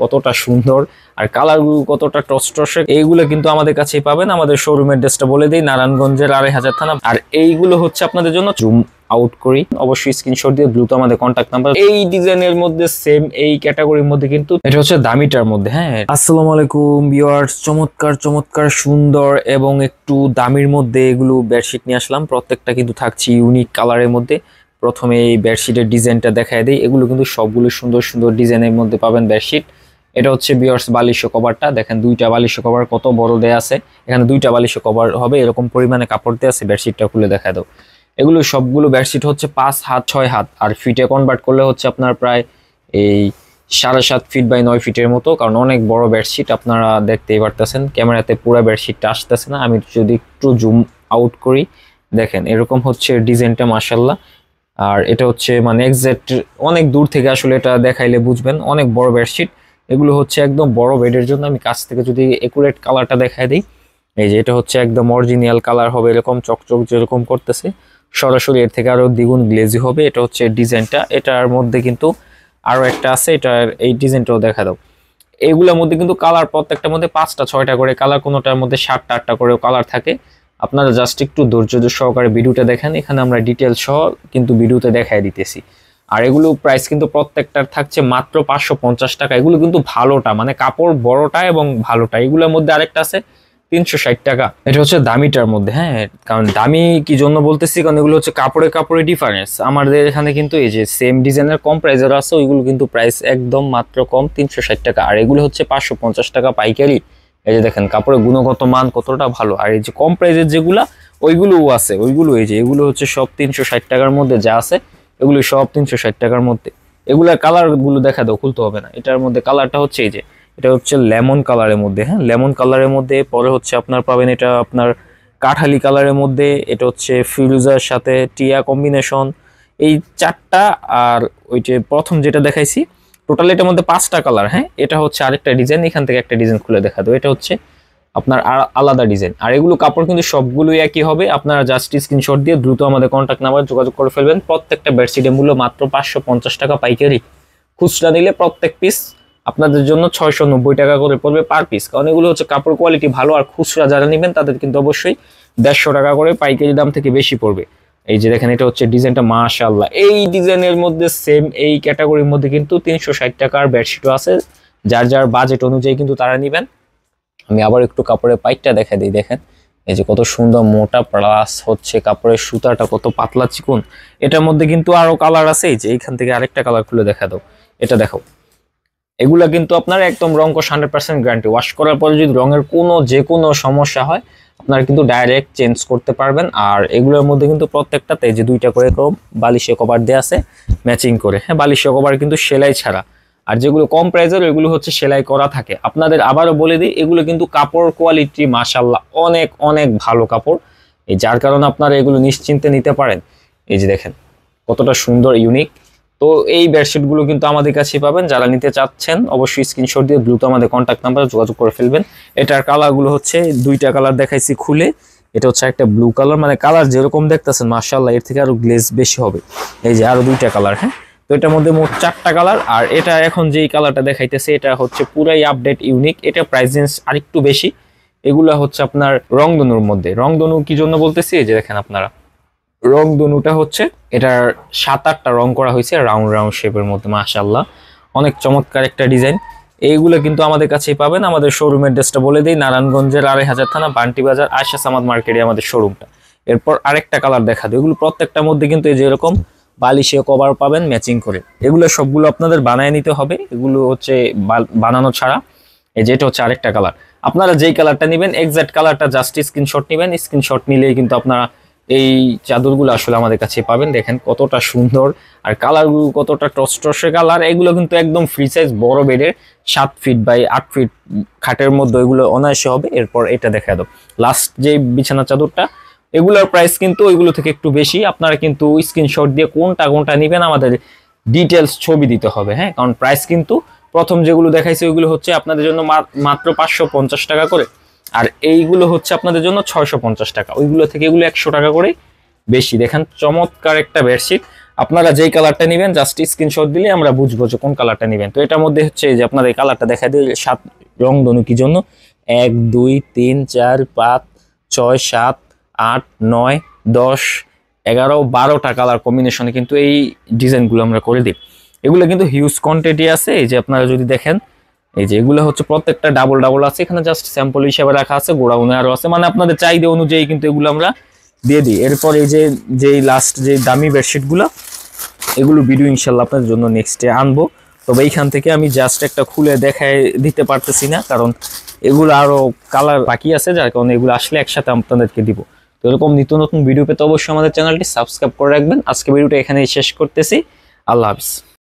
কতটা সুন্দর আর কালারগুলো কতটা টসটসে, এইগুলো কিন্তু আমাদের কাছেই পাবেন। আমাদের শোরুমের ড্রেসটা বলে দিই, নারায়ণগঞ্জের 2500 থানা। আর এইগুলো হচ্ছে আপনাদের জন্য জুম আউট করি, অবশ্যই স্ক্রিনশট দিয়ে দ্রুত আমাদের কন্ট্যাক্ট নাম্বার। এই ডিজাইনের মধ্যে সেম এই ক্যাটাগরির মধ্যে কিন্তু এটা হচ্ছে দামিটার মধ্যে। হ্যাঁ, আসসালামু আলাইকুম ভিউয়ার্স, চমৎকার চমৎকার সুন্দর এবং একটু দামির মধ্যে এগুলো বেডশিট নিয়ে আসলাম। প্রত্যেকটা কিন্তু থাকছে ইউনিক কালারের মধ্যে। প্রথমে এই বেডশিটের ডিজাইনটা দেখায় দিই। এগুলো কিন্তু সবগুলো সুন্দর সুন্দর ডিজাইনের মধ্যে পাবেন বেডশিট। এটা হচ্ছে ভিউয়ার্স বালিশ কভারটা, দেখেন দুইটা বালিশ কভার কত বড় দেয়া আছে। এখানে দুইটা বালিশ কভার হবে, এরকম পরিমাণে কাপড় দেয়া আছে। বেডশিটটা খুলে দেখা দাও। এগুলো সবগুলো বেডশিট হচ্ছে 5 হাত 6 হাত, আর ফিটে কনভার্ট করলে হচ্ছে আপনার প্রায় এই 7.5 ফিট বাই 9 ফিটের মতো, কারণ অনেক বড় বেডশিট। আপনারা দেখতেই পারতেছেন, ক্যামেরাতে পুরো বেডশিটটা আসতেছে না। আমি যদি একটু জুম আউট করি, দেখেন এরকম হচ্ছে ডিজাইনটা, মাশাআল্লাহ। আর এটা হচ্ছে মানে এক্সাক্ট অনেক দূর থেকে আসলে এটা দেখাইলে বুঝবেন, অনেক বড় বেডশিট। এগুলো হচ্ছে একদম বড় বেডের জন্য। আমি কাছ থেকে যদি একুরেট কালারটা দেখাই দিই, এই যে এটা হচ্ছে একদম অরিজিনাল কালার হবে, এরকম চকচক যেরকম করতেছে, সরাসরি এর থেকে আরো দ্বিগুণ গ্লেজি হবে। এটা হচ্ছে ডিজাইনটা। এটার মধ্যে কিন্তু আরো একটা আছে, এটার এই ডিজাইনটাও দেখা দাও। এইগুলোর মধ্যে কিন্তু কালার প্রত্যেকটার মধ্যে 5টা 6টা করে কালার, কোনোটার মধ্যে 7টা 8টা করেও কালার থাকে। আপনারা জাস্ট একটু ধৈর্য সহকারে ভিডিওটা দেখেন, এখানে আমরা ডিটেলস সহ কিন্তু ভিডিওতে দেখাই দিতেছি। আর এগুলো প্রাইস কিন্তু প্রত্যেকটার থাকছে মাত্র 550 টাকা। এগুলো কিন্তু ভালোটা, মানে কাপড় বড়টা এবং ভালোটা। এগুলোর মধ্যে আরেকটা আছে 360 টাকা। এটা হচ্ছে দামিটার মধ্যে। হ্যাঁ, কারণ দামি কি জন্য বলতেছি, কারণ এগুলো হচ্ছে কাপড়ে কাপড়ে ডিফারেন্স। আমাদের এখানে কিন্তু এই যে সেম ডিজাইনের কম প্রাইসের আছে, ওইগুলো কিন্তু প্রাইস একদম মাত্র কম 360 টাকা। আর এগুলো হচ্ছে 550 টাকা পাইকারি। এই যে দেখেন কাপড়ের গুণগত মান কতটা ভালো। আর এই যে কম প্রাইসের যেগুলা ওইগুলোও আছে, ওইগুলো এই যে এগুলো হচ্ছে সব 360 টাকার মধ্যে যা আছে, এগুলো সব 360 টাকার মধ্যে। এগুলার কালার গুলো দেখা দাও, খুলতে হবে না। এটার মধ্যে কালারটা হচ্ছে এই যে এটা হচ্ছে লেমন কালারের মধ্যে। হ্যাঁ, লেমন কালারের মধ্যে। পরে হচ্ছে আপনার পাবেন এটা আপনার কাঠালি কালারের মধ্যে। এটা হচ্ছে ফিরোজার সাথে টিয়া কম্বিনেশন, এই 4টা। আর ওই যে প্রথম যেটা দেখাইছি, টোটাল এটার মধ্যে 5টা কালার। হ্যাঁ, এটা হচ্ছে আরেকটা ডিজাইন, এখান থেকে একটা ডিজাইন খুলে দেখা দাও। এটা হচ্ছে আপনার আলাদা ডিজাইন। আর এগুলো কাপড় কিন্তু সবগুলোই একই হবে। আপনারা জাস্ট স্ক্রিনশট দিয়ে দ্রুত আমাদের কন্ট্যাক্ট নাম্বার যোগাযোগ করে ফেলবেন। প্রত্যেকটা বেডশিটের মূল্য মাত্র 550 টাকা পাইকারি। খুচরা নিলে প্রত্যেক পিস আপনাদের জন্য 690 টাকা করে পড়বে পার পিস, কারণ এগুলো হচ্ছে কাপড় কোয়ালিটি ভালো। আর খুচরা যারা নেবেন তাদের কিন্তু অবশ্যই 150 টাকা করে পাইকারি দাম থেকে বেশি পড়বে। এই যে দেখেন এটা হচ্ছে ডিজাইনটা, মাশাআল্লাহ। এই ডিজাইনের মধ্যে সেম এই ক্যাটাগরির মধ্যে কিন্তু 360 টাকার বেডশিটও আছে। যার যার বাজেট অনুযায়ী কিন্তু তারা নেবেন। আমি আবার একটু কাপড়ের পাইটটা দেখা দিই, দেখেন এই যে কত সুন্দর মোটা, প্লাস হচ্ছে কাপড়ের সুতাটা কত পাতলা চিকন। এটার মধ্যে কিন্তু আরো কালার আছে। এই যে এইখান থেকে আরেকটা কালার খুলে দেখা দাও, এটা দেখো। এগুলা কিন্তু আপনার একদম রং কোশ 100% গ্যারান্টি। ওয়াশ করার পরে যদি রঙের যে কোনো সমস্যা হয়, আপনারা কিন্তু ডাইরেক্ট চেঞ্জ করতে পারবেন। আর এগুলোর মধ্যে কিন্তু প্রত্যেকটাতে যে 2টা করে বালিশে কভার দেওয়া আছে ম্যাচিং করে। হ্যাঁ, বালিশে কভার কিন্তু সেলাই ছাড়া। আর যেগুলো কম প্রাইসের ওইগুলো হচ্ছে সেলাই করা থাকে। আপনাদের আবারও বলে দিই, এগুলো কিন্তু কাপড় কোয়ালিটি মাশাআল্লাহ অনেক অনেক ভালো কাপড়। এই যার কারণে আপনারা এগুলো নিশ্চিন্তে নিতে পারেন। এই যে দেখেন কতটা সুন্দর ইউনিক। তো এই বেডশিটগুলো কিন্তু আমাদের কাছেই পাবেন। যারা নিতে চাচ্ছেন অবশ্যই স্ক্রিনশট দিয়ে দ্রুত আমাদের কন্ট্যাক্ট নাম্বারে যোগাযোগ করে ফেলবেন। এটার কালারগুলো হচ্ছে 2টা কালার দেখাইছি খুলে। এটা হচ্ছে একটা ব্লু কালার, মানে কালার যেরকম দেখতেছেন মাশাআল্লাহ এর থেকে আরো গ্লেজ বেশি হবে। এই যে আরো 2টা কালার। হ্যাঁ, তো এটার মধ্যে মোট 4টা কালার। আর এটা এখন যেই কালারটা দেখাইতেছে এটা হচ্ছে পুরাই আপডেট ইউনিক। এটা প্রাইস রেঞ্জ আরেকটু বেশি। এগুলা হচ্ছে আপনার রংধনুর মধ্যে। রংধনু কি জন্য বলতেছি, এই যে দেখেন আপনারা রংধনুটা হচ্ছে এটার 7-8টা রং করা হয়েছে রাউন্ড রাউন্ড শেপের মধ্যে। মাশাআল্লাহ অনেক চমৎকার একটা ডিজাইন। এইগুলো কিন্তু আমাদের কাছেই পাবেন। আমাদের শোরুমের ড্রেসটা বলে দিই, নারায়ণগঞ্জের 2500 থানা, বান্টি বাজার, আয়শা সামাদ মার্কেটে আমাদের শোরুমটা। এরপর আরেকটা কালার দেখা দেয়। এগুলো প্রত্যেকটার মধ্যে কিন্তু এই যে এরকম বালিশে কভার পাবেন ম্যাচিং করে। এগুলো সবগুলো আপনাদের বানায় নিতে হবে, এগুলো হচ্ছে বানানো ছাড়া। এই যে এটা হচ্ছে আরেকটা কালার। আপনারা যেই কালারটা নেবেন এক্সাক্ট কালারটা জাস্ট স্ক্রিনশট নেবেন। স্ক্রিনশট নিলেই কিন্তু আপনারা এই চাদরগুলো আসলে আমাদের কাছে পাবেন। দেখেন কতটা সুন্দর আর কালারগুলো কতটা টসটসে কালার। এগুলো কিন্তু একদম ফ্রি সাইজ বড় বেডের 7 ফিট বাই 8 ফিট খাটের মধ্যে এগুলো অনায়াসে হবে। এরপর এটা দেখা দাও লাস্ট যে বিছানা চাদরটা, এগুলোর প্রাইস কিন্তু ওইগুলো থেকে একটু বেশি। আপনারা কিন্তু স্ক্রিনশট দিয়ে কোনটা কোনটা নেবেন আমাদের ডিটেলস ছবি দিতে হবে। হ্যাঁ, কারণ প্রাইস কিন্তু প্রথম যেগুলো দেখাইছে ওইগুলো হচ্ছে আপনাদের জন্য মাত্র 550 টাকা করে। আর এইগুলো হচ্ছে আপনাদের জন্য 650 টাকা। ওইগুলো থেকে এগুলো 100 টাকা করে বেশি। দেখেন চমৎকার একটা বেডশিট। আপনারা যেই কালারটা নেবেন জাস্ট স্ক্রিনশট দিলে আমরা বুঝবো যে কোন কালারটা নেবেন। তো এটার মধ্যে হচ্ছে যে আপনার এই কালারটা দেখা দিয়ে 7 রংধনু কি জন্য 1 2 3 4 5 6 7 8 9 10 11 12টা কালার কম্বিনেশনে কিন্তু এই ডিজাইনগুলো আমরা করে দিই। এগুলো কিন্তু হিউজ কোয়ান্টিটি আছে। এই যে আপনারা যদি দেখেন এই যে এগুলো হচ্ছে প্রত্যেকটা ডাবল ডাবল আছে, এখানে জাস্ট স্যাম্পল হিসেবে রাখা আছে, গোড়াউনে আরো আছে, মানে আপনাদের চাহিদা অনুযায়ী কিন্তু এগুলো আমরা দিয়ে দিই। এরপর এই যে লাস্ট যে দামি বেডশিটগুলো, এগুলো ভিডিও ইনশাল্লাহ আপনাদের জন্য নেক্সটে আনবো। তবে এইখান থেকে আমি জাস্ট একটা খুলে দেখায় দিতে পারতেছি না, কারণ এগুলো আরো কালার বাকি আছে, যার কারণে এগুলো আসলে একসাথে আপনাদেরকে দিব। তো এরকম নিত্য নতুন ভিডিও পেতে অবশ্যই আমাদের চ্যানেলটি সাবস্ক্রাইব করে রাখবেন। আজকে ভিডিওটা এখানেই শেষ করতেছি। আল্লাহ হাফিজ।